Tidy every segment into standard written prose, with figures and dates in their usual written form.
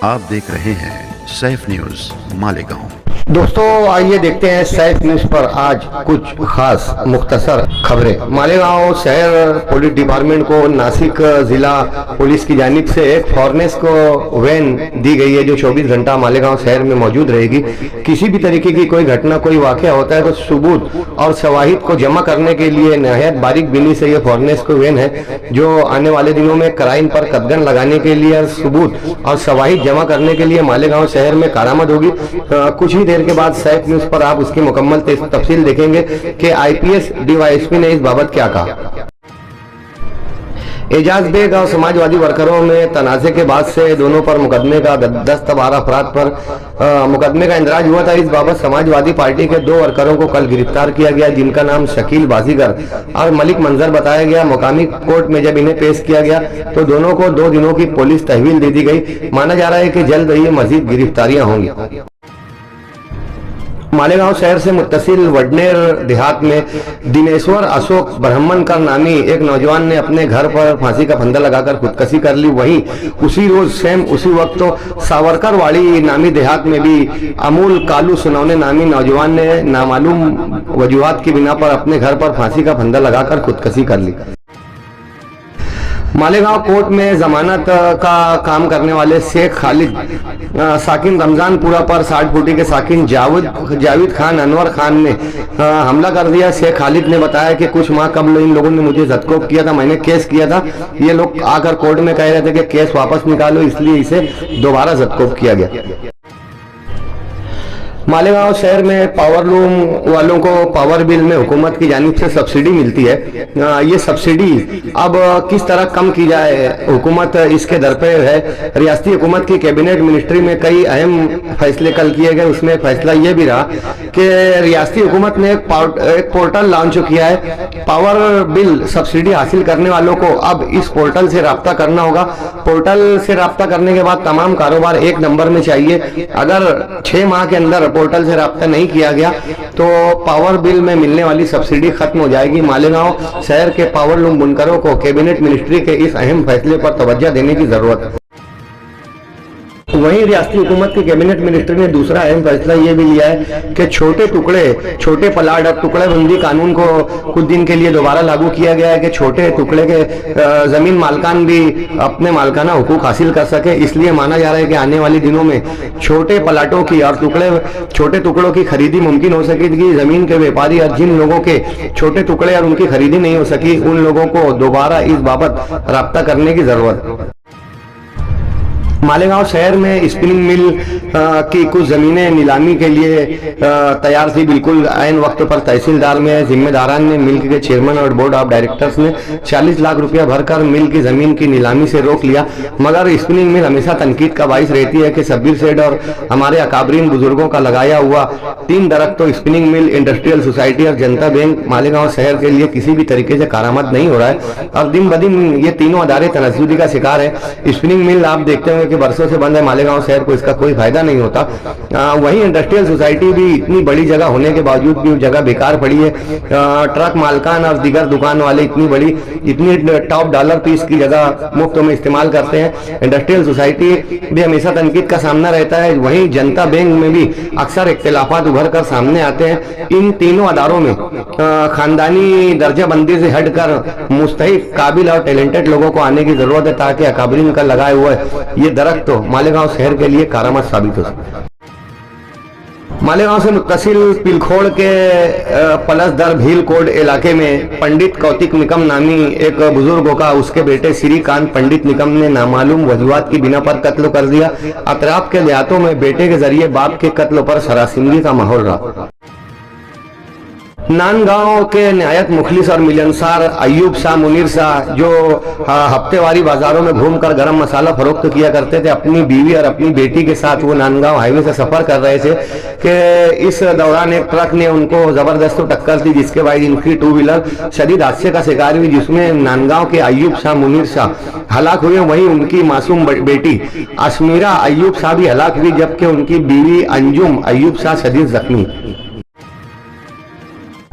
आप देख रहे हैं सैफ न्यूज मालेगांव। दोस्तों आइए देखते हैं सैफ न्यूज पर आज कुछ खास मुख्तसर खबरें। मालेगांव शहर पुलिस डिपार्टमेंट को नासिक जिला पुलिस की जानिब से एक फॉरनेस को वैन दी गई है जो 24 घंटा मालेगांव शहर में मौजूद रहेगी। किसी भी तरीके की कोई घटना कोई वाकया होता है तो सबूत और शवाहिद को जमा करने के लिए नहायत बारीक बीनी से ये फॉरनेस को वैन है जो आने वाले दिनों में क्राइम पर कदगन लगाने के लिए सबूत और शवाहिद जमा करने के लिए मालेगांव शहर में कारामद होगी। कुछ ही देर के बाद सैफ न्यूज पर आप उसकी मुकम्मल तफसील देखेंगे कि आईपीएस डीवाईएसपी ने इस बाबत क्या कहा। एजाज बेग और समाजवादी वर्करों में तनाजे के बाद से दोनों पर मुकदमे का 10-12 अफराद पर मुकदमे का इंदराज हुआ था। इस बाबत समाजवादी पार्टी के 2 वर्करों को कल गिरफ्तार किया गया जिनका नाम शकील बाजीगर और मलिक मंजर बताया गया। मुकामी कोर्ट में जब इन्हें पेश किया गया तो दोनों को 2 दिनों की पुलिस तहवील दे दी गई। माना जा रहा है कि जल्द ही मजीद गिरफ्तारियां होंगी। मालेगांव शहर से मुत्तसिल वडनेर देहात में दिनेश्वर अशोक ब्राह्मणकर नामी एक नौजवान ने अपने घर पर फांसी का फंदा लगाकर खुदकशी कर ली। वहीं उसी रोज सेम उसी वक्त तो सावरकरवाड़ी नामी देहात में भी अमूल कालू सुनौने नामी नौजवान ने नामालूम वजूहात की बिना पर अपने घर पर फांसी का फंदा लगाकर खुदकशी कर ली। मालेगांव कोर्ट में जमानत का काम करने वाले शेख खालिद साकिन रमजानपुरा पर 60 फुटी के साकिन जावेद खान अनवर खान ने हमला कर दिया। शेख खालिद ने बताया कि कुछ माह कबल इन लोगों ने मुझे जदकोब किया था, मैंने केस किया था। ये लोग आकर कोर्ट में कह रहे थे कि केस वापस निकालो, इसलिए इसे दोबारा जदकोब किया गया। मालेगांव शहर में पावर लूम वालों को पावर बिल में हुकूमत की जानिब से सब्सिडी मिलती है। ये सब्सिडी अब किस तरह कम की जाए, हुकूमत इसके दर पे है। रियासती हुकूमत की कैबिनेट मिनिस्ट्री में कई अहम फैसले कल किए गए। उसमें एक फैसला ये भी रहा कि रियासती हुकूमत ने एक पोर्टल लॉन्च किया है। पावर बिल सब्सिडी हासिल करने वालों को अब इस पोर्टल से राब्ता करना होगा। पोर्टल से राब्ता करने के बाद तमाम कारोबार एक नंबर में चाहिए। अगर 6 माह के अंदर पोर्टल से राब्ता नहीं किया गया तो पावर बिल में मिलने वाली सब्सिडी खत्म हो जाएगी। मालेगांव शहर के पावर लूम बुनकरों को कैबिनेट मिनिस्ट्री के इस अहम फैसले पर तवज्जो देने की जरूरत है। वहीं रियासती हुकूमत की कैबिनेट मिनिस्ट्री ने दूसरा अहम फैसला ये भी लिया है कि छोटे टुकड़े, छोटे प्लाट और टुकड़ेबंदी कानून को कुछ दिन के लिए दोबारा लागू किया गया है कि छोटे टुकड़े के जमीन मालकान भी अपने मालकाना हुकूक हासिल कर सके। इसलिए माना जा रहा है कि आने वाले दिनों में छोटे प्लाटों की और छोटे टुकड़ों की खरीदी मुमकिन हो सकेगी। जमीन के व्यापारी और जिन लोगों के छोटे टुकड़े और उनकी खरीदी नहीं हो सकी उन लोगों को दोबारा इस बाबत राब्ता करने की जरूरत है। मालेगांव शहर में स्पिनिंग मिल की कुछ जमीनें नीलामी के लिए तैयार थी। बिल्कुल ऐन वक्त पर तहसीलदार में जिम्मेदारान ने मिल के चेयरमैन और बोर्ड ऑफ डायरेक्टर्स ने 40 लाख रुपया भरकर मिल की जमीन की नीलामी से रोक लिया। मगर स्पिनिंग मिल हमेशा तनकीद का बाइस रहती है कि शब्बीर सेठ और हमारे अकाबरीन बुजुर्गों का लगाया हुआ 3 दरख्त तो स्पिनिंग मिल, इंडस्ट्रियल सोसाइटी और जनता बैंक मालेगांव शहर के लिए किसी भी तरीके से कारामद नहीं हो रहा है। और दिन ब दिन ये तीनों अदारे तनज़्ज़ुदी का शिकार है। स्पिनिंग मिल आप देखते होंगे बरसों से बंद है। मालेगांव शहर को इसका कोई फायदा नहीं होता। वहीं इंडस्ट्रियल सोसाइटी भी इतनी बड़ी जगह होने के बावजूद भी जगह बेकार पड़ी है। ट्रक मालकान और दीगर दुकान वाले इतनी टॉप डॉलर पीस की जगह मुफ्त में इस्तेमाल करते हैं। इंडस्ट्रियल सोसाइटी भी हमेशा तनकीद का सामना रहता है। वहीं जनता बैंक में भी अक्सर इख्तिलाफात उभर कर सामने आते हैं। इन तीनों अदारों में खानदानी दर्जाबंदी से हटकर मुस्तहिक, काबिल और टैलेंटेड लोगों को आने की जरूरत है ताकि अकाबरीन का लगाए हुए ये दरख्त तो मालेगांव शहर के लिए कारामद साबित हो सके। मालेगांव से मुत्तसिल पिलखोड़ के पलसदर भील कोट इलाके में पंडित कौतिक निकम नामी एक बुजुर्ग का उसके बेटे श्रीकांत पंडित निकम ने नामालूम वजूहात की बिना पर कत्ल कर दिया। अतराफ के देहातों में बेटे के जरिए बाप के कत्ल पर सरासिंदगी का माहौल रहा। नानगांव के निहायत मुखलिस और मिलनसार अयूब शाह मुनीर शाह जो हफ्तेवारी बाजारों में घूमकर गरम मसाला फरोख्त किया करते थे, अपनी बीवी और अपनी बेटी के साथ वो नानगांव हाईवे से सफर कर रहे थे कि इस दौरान एक ट्रक ने उनको जबरदस्त टक्कर दी जिसके बाद इनकी 2 व्हीलर शदीद हादसे का शिकार हुई जिसमें नानगांव के अयूब शाह मुनीर शाह हलाक हुए। वहीं उनकी मासूम बेटी अशमीरा अयूब शाह भी हलाक हुई जबकि उनकी बीवी अंजुम अयूब शाह शदीद जख्मी।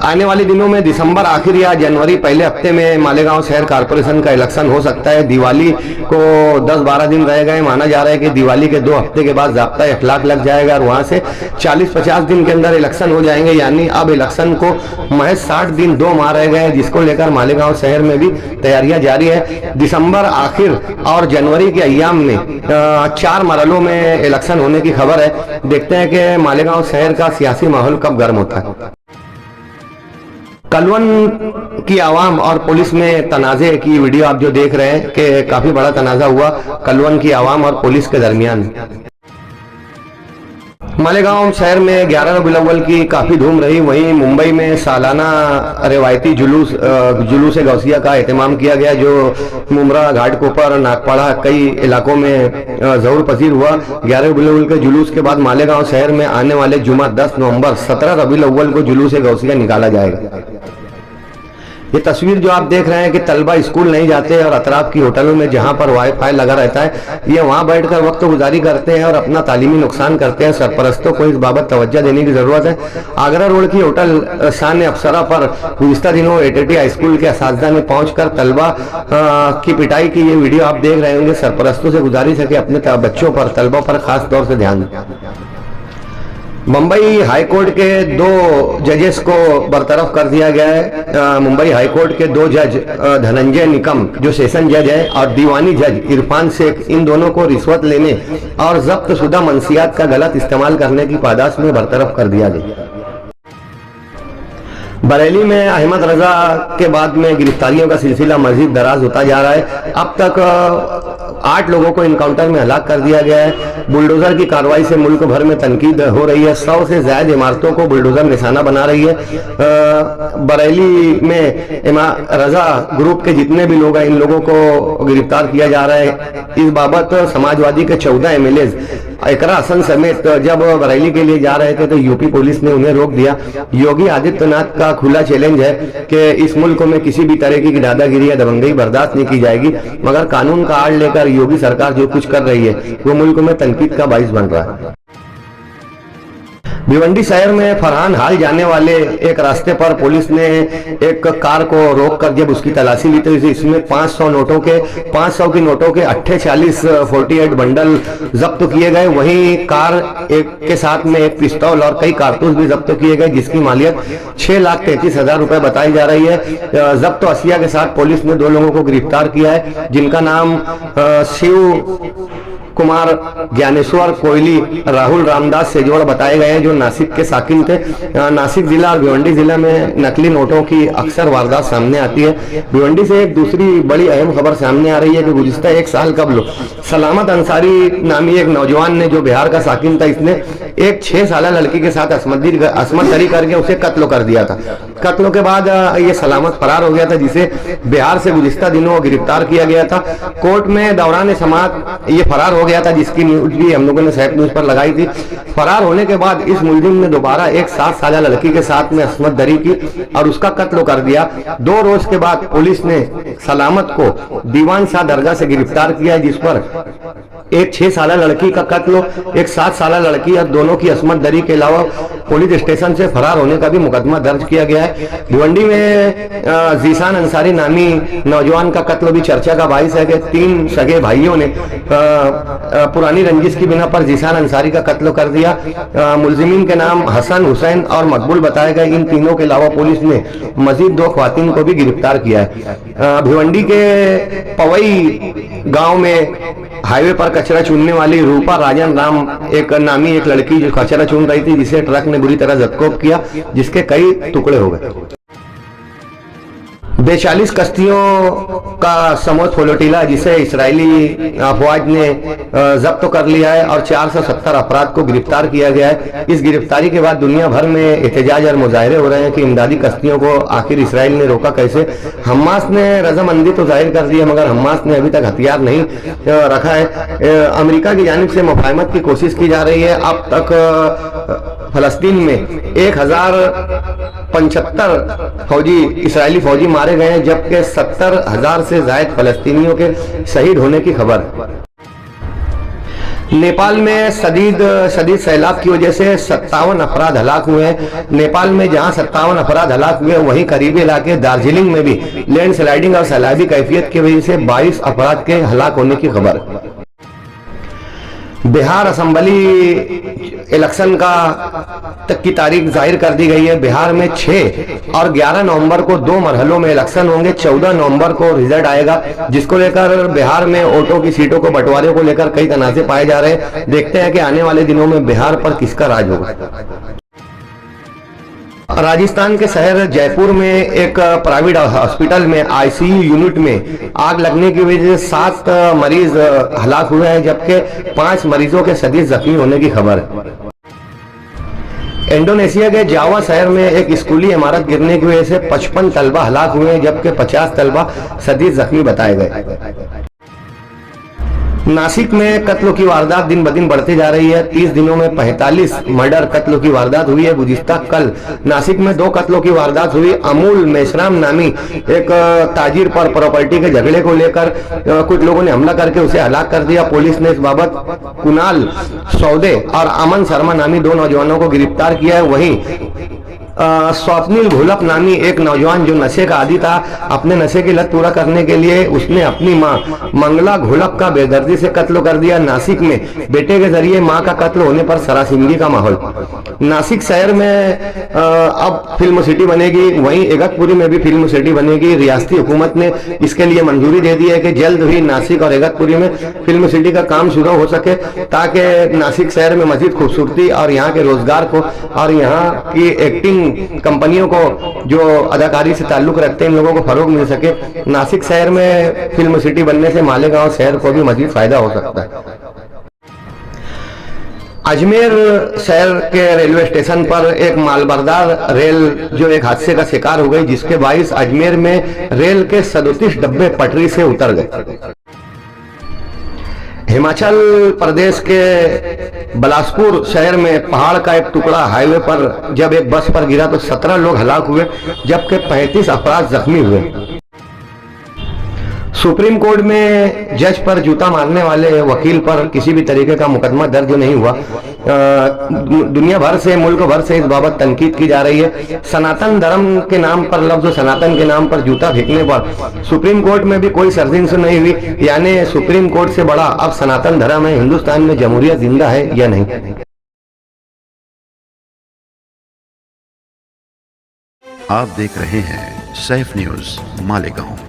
आने वाले दिनों में दिसंबर आखिर या जनवरी पहले हफ्ते में मालेगांव शहर कारपोरेशन का इलेक्शन हो सकता है। दिवाली को 10-12 दिन रह गए। माना जा रहा है कि दिवाली के 2 हफ्ते के बाद ज़ाब्ता इखलाक लग जाएगा और वहां से 40-50 दिन के अंदर इलेक्शन हो जाएंगे। यानी अब इलेक्शन को महज 60 दिन 2 माह रह गए, जिसको लेकर मालेगांव शहर में भी तैयारियां जारी है। दिसंबर आखिर और जनवरी के अय्याम में 4 मरहलों में इलेक्शन होने की खबर है। देखते हैं कि मालेगांव शहर का सियासी माहौल कब गर्म होता है। कलवन की आवाम और पुलिस में तनाजे की वीडियो आप जो देख रहे हैं कि काफी बड़ा तनाजा हुआ कलवन की आवाम और पुलिस के दरमियान। मालेगांव शहर में 11 रबीउल अव्वल की काफी धूम रही। वहीं मुंबई में सालाना रिवायती जुलूस गौसिया का एहतमाम किया गया, जो मुमरा, घाटकोपर, नागपाड़ा कई इलाकों में ज़रूर पसीर हुआ। 11 रबीउल अव्वल के जुलूस के बाद मालेगांव शहर में आने वाले जुमा 10 नवंबर 17 रबीउल अव्वल को जुलूस गौसिया निकाला जाएगा। ये तस्वीर जो आप देख रहे हैं कि तलबा स्कूल नहीं जाते और अतराफ की होटलों में जहां पर वाईफाई लगा रहता है, ये वहां बैठकर वक्त गुजारी करते हैं और अपना तालीमी नुकसान करते हैं। सरपरस्तों को इस बाबत तवज्जो देने की जरूरत है। आगरा रोड की होटल शान अफसरा पर गुज़िश्ता दिनों एटीटी हाई स्कूल के असातिज़ा ने पहुंचकर तलबा की पिटाई की ये वीडियो आप देख रहे होंगे। सरपरस्तों से गुजारिश है कि अपने बच्चों पर, तलबा पर खास तौर से ध्यान दें। मुंबई हाईकोर्ट के 2 जजेस को बरतरफ कर दिया गया है। मुंबई हाईकोर्ट के 2 जज धनंजय निकम जो सेशन जज है और दीवानी जज इरफान शेख, इन दोनों को रिश्वत लेने और जब्त शुदा मंशियात का गलत इस्तेमाल करने की पादाश में बरतरफ कर दिया गया। बरेली में अहमद रजा के बाद में गिरफ्तारियों का सिलसिला मजीद दराज होता जा रहा है। अब तक 8 लोगों को इनकाउंटर में हलाक कर दिया गया है। बुलडोजर की कार्रवाई से मुल्क भर में तनकीद हो रही है। 100 से ज्यादा इमारतों को बुलडोजर निशाना बना रही है। बरेली में रजा ग्रुप के जितने भी लोग हैं, इन लोगों को गिरफ्तार किया जा रहा है। इस बाबत समाजवादी के 14 MLAs एकरा हसन समेत जब बरेली के लिए जा रहे थे तो यूपी पुलिस ने उन्हें रोक दिया। योगी आदित्यनाथ का खुला चैलेंज है कि इस मुल्क में किसी भी तरह की दादागिरी या दबंगई बर्दाश्त नहीं की जाएगी, मगर कानून का आड़ लेकर योगी सरकार जो कुछ कर रही है वो मुल्क में तनकीद का बाइस बन रहा है। भिवंडी शहर में फरहान हाल जाने वाले एक रास्ते पर पुलिस ने एक कार को रोककर जब उसकी तलाशी ली तो इसमें 500 की नोटों के 48 बंडल जब्त किए गए। वहीं कार के साथ में एक पिस्तौल और कई कारतूस भी जब्त किए गए, जिसकी मालियत 6,33,000 रुपए बताई जा रही है। जब्त अशिया के साथ पुलिस ने 2 लोगों को गिरफ्तार किया है, जिनका नाम शिव कुमार, ज्ञानेश्वर कोयली, राहुल रामदास सेजोड़ बताए गए हैं, जो नासिक के साकिन थे। नासिक जिला और भिवंडी जिला में नकली नोटों की अक्सर वारदात सामने आती है। भिवंडी से एक दूसरी बड़ी अहम खबर सामने आ रही है कि गुज़िश्ता 1 साल कबल सलामत अंसारी नामी एक नौजवान ने, जो बिहार का साकिन था, इसने एक 6 साल लड़की के साथ असमत दरी करके उसे कत्ल कर दिया था। कत्ल के बाद ये सलामत फरार हो गया था, जिसे बिहार से गुज़िश्ता दिनों गिरफ्तार किया गया था। कोर्ट में दौरान समाअत ये फरार हो गया था, जिसकी न्यूज भी हम लोगों ने सैफ न्यूज पर लगाई थी। फरार होने के बाद इस मुलजिम ने दोबारा एक 7 साल लड़की के साथ में असमत दरी की और उसका कत्ल कर दिया। 2 रोज के बाद पुलिस ने सलामत को दीवान शाह दरगाह से गिरफ्तार किया, जिस पर एक 6 साल लड़की का कत्ल, एक 7 साल लड़की और दोनों की असमत दरी के अलावा पुलिस स्टेशन से फरार होने का भी मुकदमा दर्ज किया गया है। भिवंडी में जीशान अंसारी नामी नौजवान का कत्ल भी चर्चा का बाइस है कि 3 सगे भाइयों ने पुरानी रंजिश की बिना पर जीशान अंसारी का कत्ल कर दिया। मुलजिमीन के नाम हसन, हुसैन और मकबूल बताए गए। इन तीनों के अलावा पुलिस ने मजीद 2 ख्वातीन को भी गिरफ्तार किया है। भिवंडी के पवई गांव में हाईवे पर कचरा चुनने वाली रूपा राजन राम नामी एक लड़की जो कचरा चुन रही थी, जिसे ट्रक ने बुरी तरह जख्म किया, जिसके कई टुकड़े हो गए। 42 कश्तियों का समूह फ्लोटिला, जिसे इजरायली अफवाज ने जब्त कर लिया है और 470 अफराद को गिरफ्तार किया गया है। इस गिरफ्तारी के बाद दुनिया भर में एहतजाज और मुजाहरे हो रहे हैं कि इमदादी कश्तियों को आखिर इसराइल ने रोका कैसे। हमास ने रजामंदी तो जाहिर कर दी है, मगर हमास ने अभी तक हथियार नहीं रखा है। अमेरिका की जानिब से मुफाहमत की कोशिश की जा रही है। अब तक फलस्तीन में 1075 फौजी इसराइली फौजी मारे गए हैं, जबकि 70,000 से ज्यादा फलस्तीनियों के शहीद होने की खबर। नेपाल में शदीद सैलाब की वजह से 57 अफराद हलाक हुए हैं। नेपाल में जहां 57 अफराद हलाक हुए वहीं करीबी इलाके दार्जिलिंग में भी लैंड स्लाइडिंग और सैलाबी कैफियत की वजह से 22 अफराद के हलाक होने की खबर। बिहार असेंबली इलेक्शन तक की तारीख जाहिर कर दी गई है। बिहार में 6 और 11 नवंबर को 2 मरहलों में इलेक्शन होंगे। 14 नवंबर को रिजल्ट आएगा, जिसको लेकर बिहार में वोटों की सीटों को बंटवारे को लेकर कई तनाज़े पाए जा रहे हैं। देखते हैं कि आने वाले दिनों में बिहार पर किसका राज होगा। राजस्थान के शहर जयपुर में एक प्राइवेट हॉस्पिटल में आईसीयू यूनिट में आग लगने की वजह से 7 मरीज हलाक हुए हैं, जबकि 5 मरीजों के शदीद जख्मी होने की खबर। इंडोनेशिया के जावा शहर में एक स्कूली इमारत गिरने की वजह से 55 तलबा हलाक हुए हैं, जबकि 50 तलबा शदीद जख्मी बताए गए। नासिक में कत्लों की वारदात दिन ब दिन बढ़ती जा रही है। 30 दिनों में 45 मर्डर कत्लों की वारदात हुई है। गुज़िश्ता कल नासिक में 2 कत्लों की वारदात हुई। अमूल मेश्राम नामी एक ताजिर पर प्रॉपर्टी के झगड़े को लेकर कुछ लोगों ने हमला करके उसे हलाक कर दिया। पुलिस ने इस बाबत कुणाल सौदे और अमन शर्मा नामी 2 नौजवानों को गिरफ्तार किया है। वहीं स्वप्निल घोलप नामी एक नौजवान जो नशे का आदी था, अपने नशे की लत पूरा करने के लिए उसने अपनी मां मंगला घोलप का बेदर्दी से कत्ल कर दिया। नासिक में बेटे के जरिए मां का कत्ल होने पर सरासिंगी का माहौल। नासिक शहर में अब फिल्म सिटी बनेगी, वहीं इगतपुरी में भी फिल्म सिटी बनेगी। रियासती हुकूमत ने इसके लिए मंजूरी दे दी है कि जल्द ही नासिक और इगतपुरी में फिल्म सिटी का काम शुरू हो सके, ताकि नासिक शहर में मजीद खूबसूरती और यहाँ के रोजगार को और यहाँ की एक्टिंग कंपनियों को जो अदाकारी से ताल्लुक रखते हैं इन लोगों को फरोग मिल सके। नासिक शहर में फिल्म सिटी बनने से मालेगांव शहर को भी मजीद फायदा हो सकता है। अजमेर शहर के रेलवे स्टेशन पर एक मालबरदार रेल जो एक हादसे का शिकार हो गई, जिसके बायस अजमेर में रेल के 37 डब्बे पटरी से उतर गए। हिमाचल प्रदेश के बिलासपुर शहर में पहाड़ का एक टुकड़ा हाईवे पर जब एक बस पर गिरा तो 17 लोग हलाक हुए, जबकि 35 अफराद जख्मी हुए। सुप्रीम कोर्ट में जज पर जूता मारने वाले वकील पर किसी भी तरीके का मुकदमा दर्ज नहीं हुआ। दुनिया भर से, मुल्क भर से इस बाबत तनकीद की जा रही है। सनातन धर्म के नाम पर, लफ्ज सनातन के नाम पर जूता फेंकने पर सुप्रीम कोर्ट में भी कोई सर्जिश नहीं हुई। यानी सुप्रीम कोर्ट से बड़ा अब सनातन धर्म है। हिंदुस्तान में जमहूरियत जिंदा है या नहीं। आप देख रहे हैं सैफ न्यूज मालेगांव।